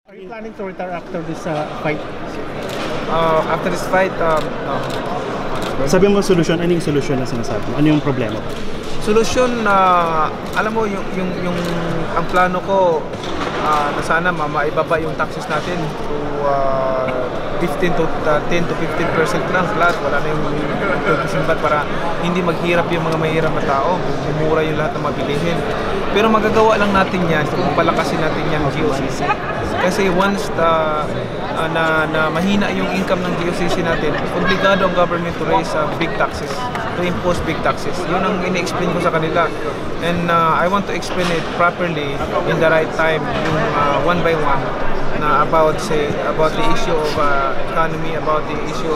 Are you planning to retire after this fight? After this fight, no. Sabi mo solusyon, ano yung solusyon na sinasabi mo? Ano yung problema? Solusyon, alam mo, yung ang plano ko na sana maibaba yung taxes natin to 10 to 15% lang flat. Wala na yung 2% para hindi maghirap yung mga mahirap na tao. Mumura yung lahat ng mabilihin. Pero magagawa lang natin yan kung palakasin natin yan GOCC. Kasi once na mahina yung income ng GOCC natin, obligado ang government to raise big taxes, to impose big taxes. Yun ang ini-explain ko sa kanila. And I want to explain it properly in the right time, yung one by one, na about the issue of economy, about the issue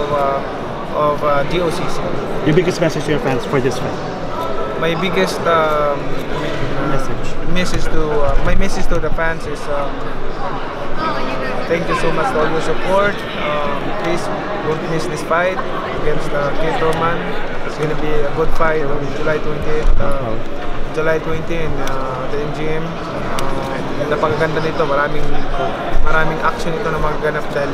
of GOCC. Your biggest message to your fans for this fight? My biggest message to the fans is thank you so much for all your support. Please don't miss this fight against Keith Thurman. It's going to be a good fight on July 20th. July 20 in the MGM. Napakaganda nito, maraming action ito na magaganap dahil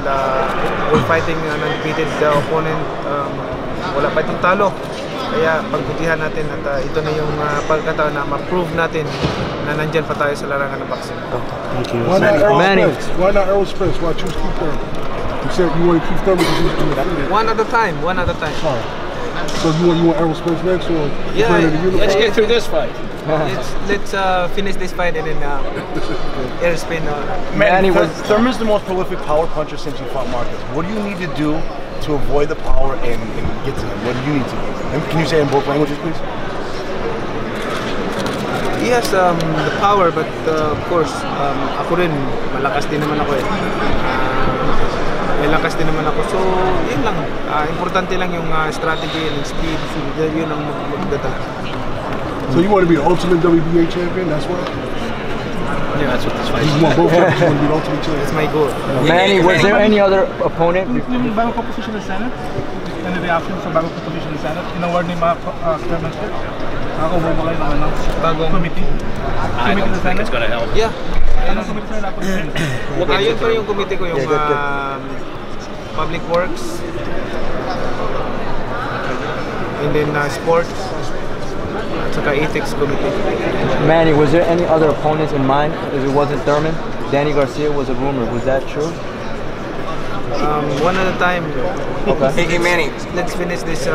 we're fighting an undefeated opponent. Wala pa itong talo. Kaya pagbutihan natin at ito na yung pagkataon na ma-prove natin na nandyan pa tayo sa larangan ng boxing. Thank you. Manny. Why not Spence? Why choose Keith Thurman? You said you wanted Keith Thurman to do one at a time. Oh. So you want Spence next, or yeah, let's get through this fight. let's finish this fight and then Spence. Manny, Thurman's the most prolific power puncher since you fought Marcus. What do you need to do to avoid the power and get to him? What do you need to do? And can you say it in both languages, please? He has the power, but of course, ako rin, malakas din naman ako eh. May lakas din naman ako. So, yun lang. Importante lang yung strategy and speed. Yun ang magdadala. So you want to be the ultimate WBA champion? That's what? Yeah, that's what this fight is. You want both of them? You want to be the ultimate champion? That's my goal. Manny, was there any other opponent? Yung bago ka position ng Senate? Any reaction sa bago ka position ng Senate? In-award ni mga chairman ko? Nakakabaw mo kayo ng bagong committee? I don't think it's going to help. Yeah. Anong committee sa'yo na? Yun pa yung committee ko, yung Public Works, and then sports, at saka ethics committee. Manny, was there any other opponents in mind if it wasn't Thurman? Danny Garcia was a rumor. Was that true? One at a time. Okay. Hey Manny, let's finish this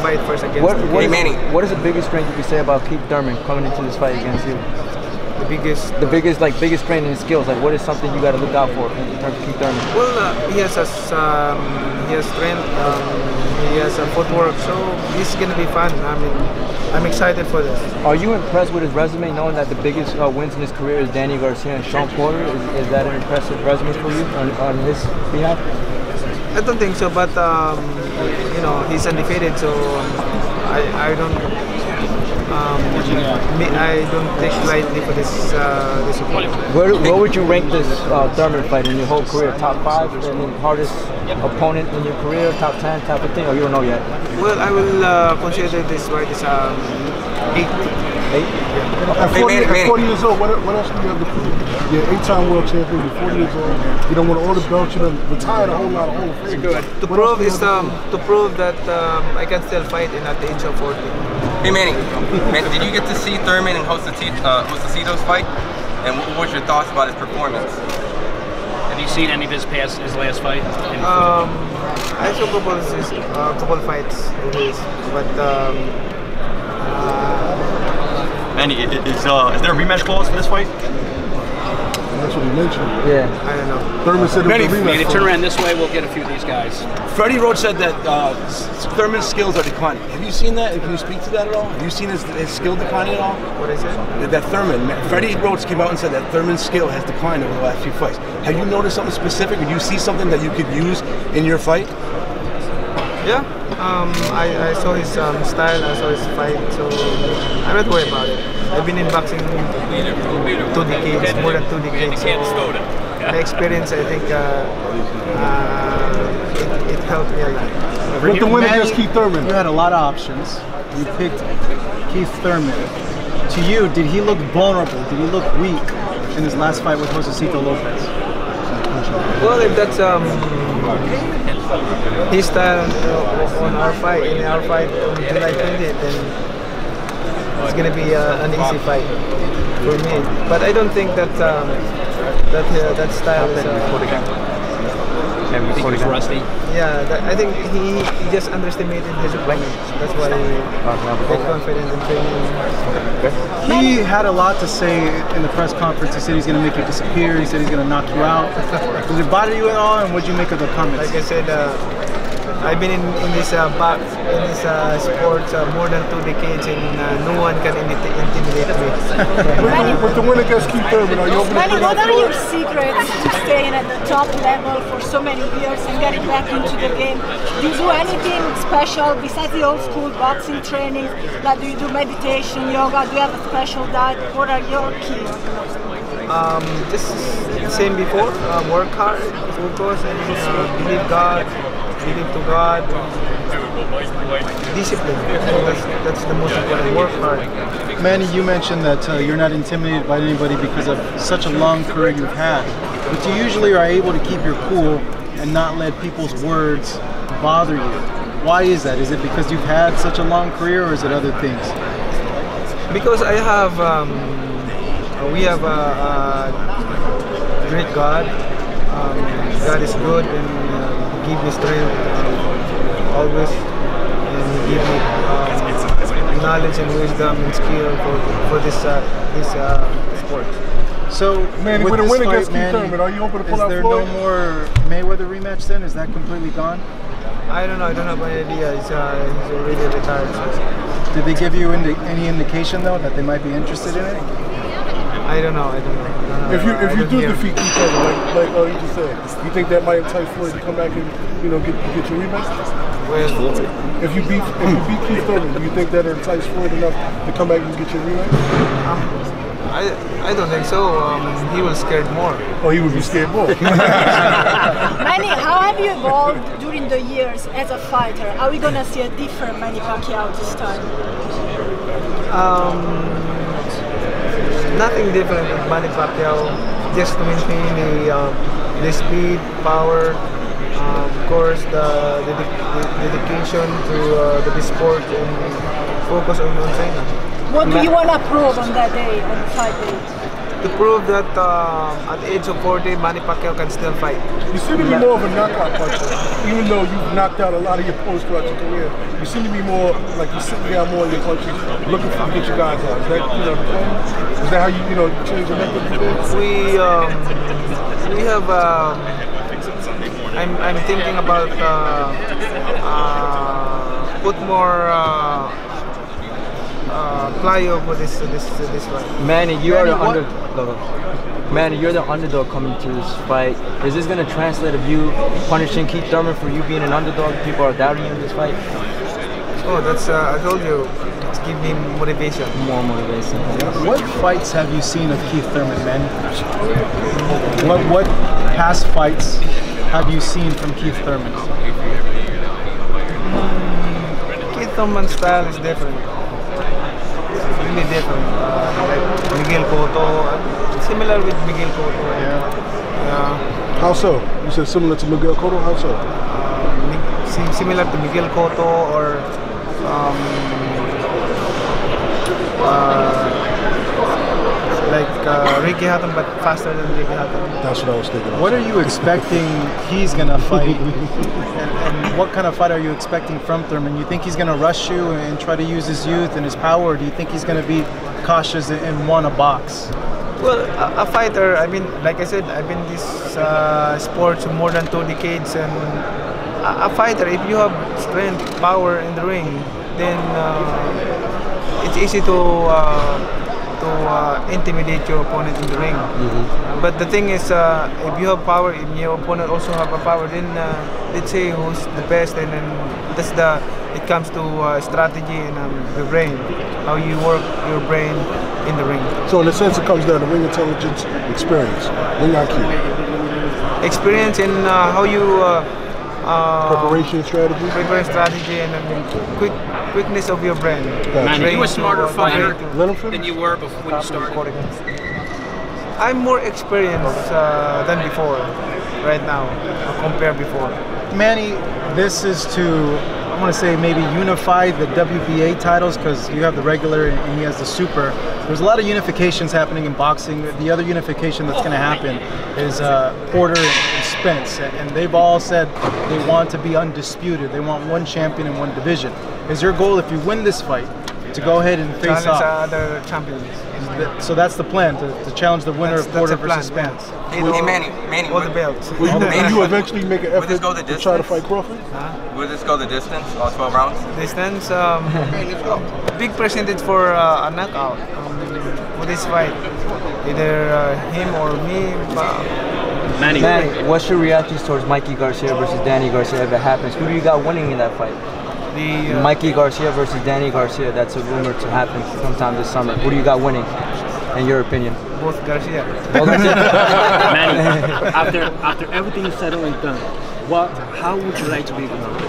fight first against Manny. What is the biggest strength you could say about Keith Thurman coming into this fight against you? The biggest strength in his skills. Like, what is something you got to look out for in terms of Keith Thurman? Well, he has strength. He has footwork. So this is gonna be fun. I mean, I'm excited for this. Are you impressed with his resume, knowing that the biggest wins in his career is Danny Garcia and Sean Porter? Is that an impressive resume for you on his behalf? I don't think so, but you know, he's undefeated, so I don't take lightly for this opponent. Where would you rank this Thurman fight in your whole career? Top 5? I mean, hardest opponent in your career? Top 10? Top 15? Or you don't know yet? Well, I will consider this fight as 8. 8? At 40 years old, what else do you have to prove? You're an 8-time world champion, you're 40 years old, you don't want all the belts, you done retired a whole lot of Hall of Fame. To prove that I can still fight at the age of 40. Hey Manny, did you get to see Thurman and Josecito's fight? And what was your thoughts about his performance? Have you seen any of his last fight? I saw a couple fights of his, but Manny, is there a rematch clause for this fight? That's what he mentioned. Yeah. I don't know. Thurman said Manny, turn around this way, we'll get a few of these guys. Freddie Roach said that Thurman's skills are declining. Have you seen that? Can you speak to that at all? Have you seen his skill declining at all? What is it? That Freddie Roach came out and said that Thurman's skill has declined over the last few fights. Have you noticed something specific? Did you see something that you could use in your fight? Yeah. I saw his style, I saw his fight, so I'm not worried about it. I've been in boxing 2 decades, more than 2 decades. So the experience, I think, it helped me a lot. With the win against Keith Thurman, You had a lot of options. You picked Keith Thurman. To you, did he look vulnerable? Did he look weak in his last fight with Josecito Lopez? Well, if that's his style on our fight, in our fight on July 20th, then it's gonna be an easy fight for me. But I don't think that that style is. Rusty. Yeah, I think he just underestimated his opponent. That's why he got confident in training. He had a lot to say in the press conference. He said he's going to make you disappear. He said he's going to knock you out. Does it bother you at all? And what do you make of the comments? Like I said, I've been in this sport more than 2 decades, and no one can intimidate me. With the win against Keith Thurman, are you open Manny, to what are your secrets to staying at the top level for so many years and getting back into the game? Do you do anything special besides the old school boxing training? Like, do you do meditation, yoga? Do you have a special diet? What are your keys? Just same before. Work hard, focus, and believe God. Believe to God, discipline. That's the most important. Work hard. Manny, you mentioned that you're not intimidated by anybody because of such a long career you've had, but you usually are able to keep your cool and not let people's words bother you. Why is that? Is it because you've had such a long career, or is it other things? Because I have, we have a great God. God is good and give me strength always, and give me knowledge and wisdom and skill for this sport. So, Manny, with a win against Keith Thurman, are you open to pull out Floyd? Is there no more Mayweather rematch then? Is that completely gone? I don't know. I don't have any idea. He's already retired. So. Did they give you any indication though that they might be interested in it? I don't know. If you do defeat Keith Thurman, like you just said, you think that might entice Floyd to come back and get your rematch? Well, if you beat Keith Thurman, do you think that entice Floyd enough to come back and get your rematch? I don't think so. He was scared more. Oh, he would be scared more. Manny, how have you evolved during the years as a fighter? Are we gonna see a different Manny Pacquiao this time? Nothing different with Manny Pacquiao. Just to maintain the speed, power, of course, the dedication to the sport, and focus on training. What do you want to prove on that day, on the fight day? To prove that at the age of 40, Manny Pacquiao can still fight. You seem to be more of a knockout puncher, even though you've knocked out a lot of your opponents throughout your career. You seem to be more like you're sitting down more in your punches, looking to get your guys out. Is that the plan? Is that how you change your method? We have. I'm thinking about put more. Plyo for this one. Manny, you're the underdog coming to this fight. Is this going to translate of you punishing Keith Thurman for you being an underdog? People are doubting you in this fight. Oh, that's I told you. It's give me motivation. More motivation. What fights have you seen of Keith Thurman, Manny? What past fights have you seen from Keith Thurman? Keith Thurman's style is different. Really different. Like Miguel Cotto, similar with Miguel Cotto. Yeah. How so? You said similar to Miguel Cotto. How so? Similar to Miguel Cotto or like Ricky Hatton, but faster than Ricky Hatton. That's what I was thinking. What are you expecting he's gonna fight, and what kind of fight are you expecting from Thurman? You think he's gonna rush you and try to use his youth and his power, or do you think he's gonna be cautious and want to box? Well, a fighter. I mean, like I said, I've been in this sport for more than 2 decades, and a fighter, if you have strength, power in the ring, then it's easy to intimidate your opponent in the ring. But the thing is, if you have power, if your opponent also have a power, then let's say who's the best, and then it comes to strategy and the brain, how you work your brain in the ring. So in a sense, it comes down to ring intelligence, experience, ring IQ. Experience in how you preparation strategy, and quickness of your brain. Manny, you a smarter fighter than you were before when you started? I'm more experienced than before. right now compared before. Manny, this is to, I want to say, maybe unify the WBA titles, because you have the regular and he has the super. There's a lot of unifications happening in boxing. The other unification that's going to happen is Porter and Spence, and they've all said they want to be undisputed. They want one champion in one division. Is your goal, if you win this fight, to go ahead and face off other champions? So that's the plan, to challenge the winner of Porter versus Spence. Hey, Manny, all the belts. Will you eventually make an effort to try to fight Crawford? Will this go the distance, all 12 rounds? Distance, big percentage for a knockout for this fight. Either him or me. Manny, what's your reactions towards Mikey Garcia versus Danny Garcia if it happens? Who do you got winning in that fight? Mikey Garcia versus Danny Garcia, that's a rumor to happen sometime this summer. Who do you got winning, in your opinion? Both Garcia. Manny, after everything is settled and done, how would you like to be remembered?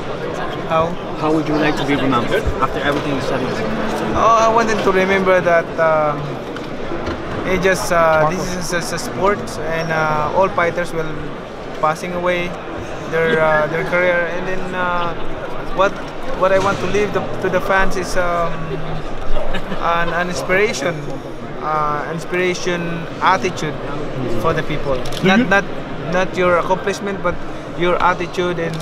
How would you like to be remembered after everything is settled and done? I wanted to remember that this is a sport, and all fighters will passing away their career, and then what I want to leave to the fans is an inspiration attitude for the people. Not your accomplishment, but your attitude and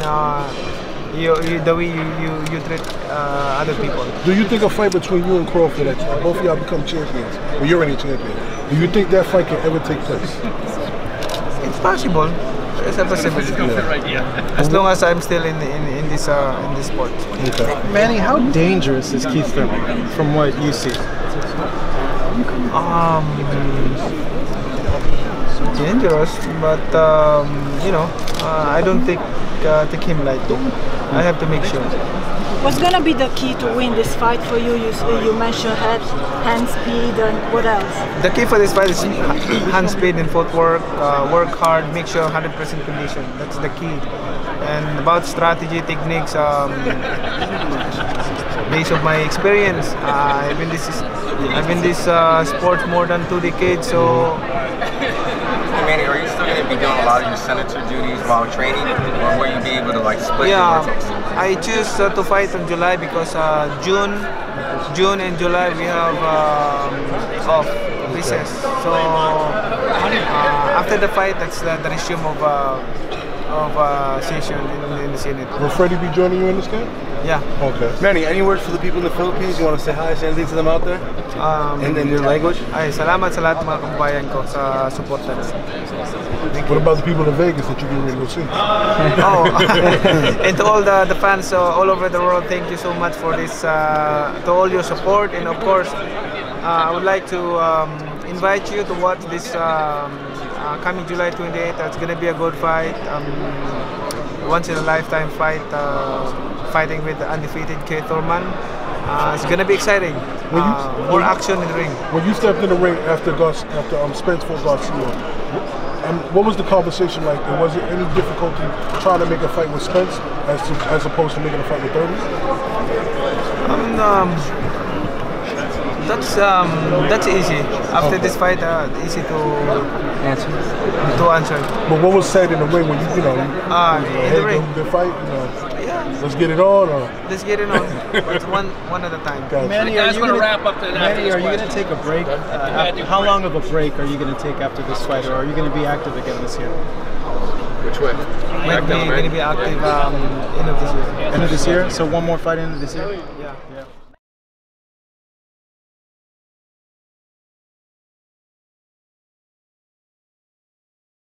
the way you treat other people. Do you think a fight between you and Crawford, that both of y'all become champions, or you're any champion, do you think that fight can ever take place? It's possible. It's a possibility. As long as I'm still in this sport. Okay. Manny, how dangerous is Keith Thurman from what you see? Dangerous, but I don't take him lightly. I have to make sure. What's gonna be the key to win this fight for you? You mentioned hand speed, and what else? The key for this fight is hand speed and footwork. Work hard, make sure 100% condition. That's the key. And about strategy, techniques, based on my experience, I've been this sport more than 2 decades. So. Manny, are you still going to be doing a lot of your senator duties while training, or will you be able to split your workouts? I choose to fight in July because June and July we have off recess. So after the fight, that's the resume of session in the Senate. Will Freddie be joining you in this camp? Yeah. Okay. Manny, any words for the people in the Philippines? You want to say hi, say anything to them out there? In your language? Ay, salamat sa lahat ng mga kababayan ko sa support nila. What about the people in Vegas that you get ready to see? And to all the fans all over the world, thank you so much for this, to all your support, and of course, I would like to invite you to watch this coming July 28th. It's gonna be a good fight, once in a lifetime fight, fighting with the undefeated Keith Thurman. It's gonna be exciting. More action in the ring. When you stepped in the ring after Spence fought Garcia, what was the conversation like? And was it any difficulty trying to make a fight with Spence as opposed to making a fight with Thurman? That's easy. After this fight, easy to answer. But what was said in the ring when you in the ring? The fight, Yeah. Let's get it on. Let's get it on. It's one at a time. Manny, are you going to take a break? How long of a break are you going to take after this fight, or are you going to be active again this year? Which way? We're going to be active end of this year. End of this year? So one more fight end of this year? Yeah.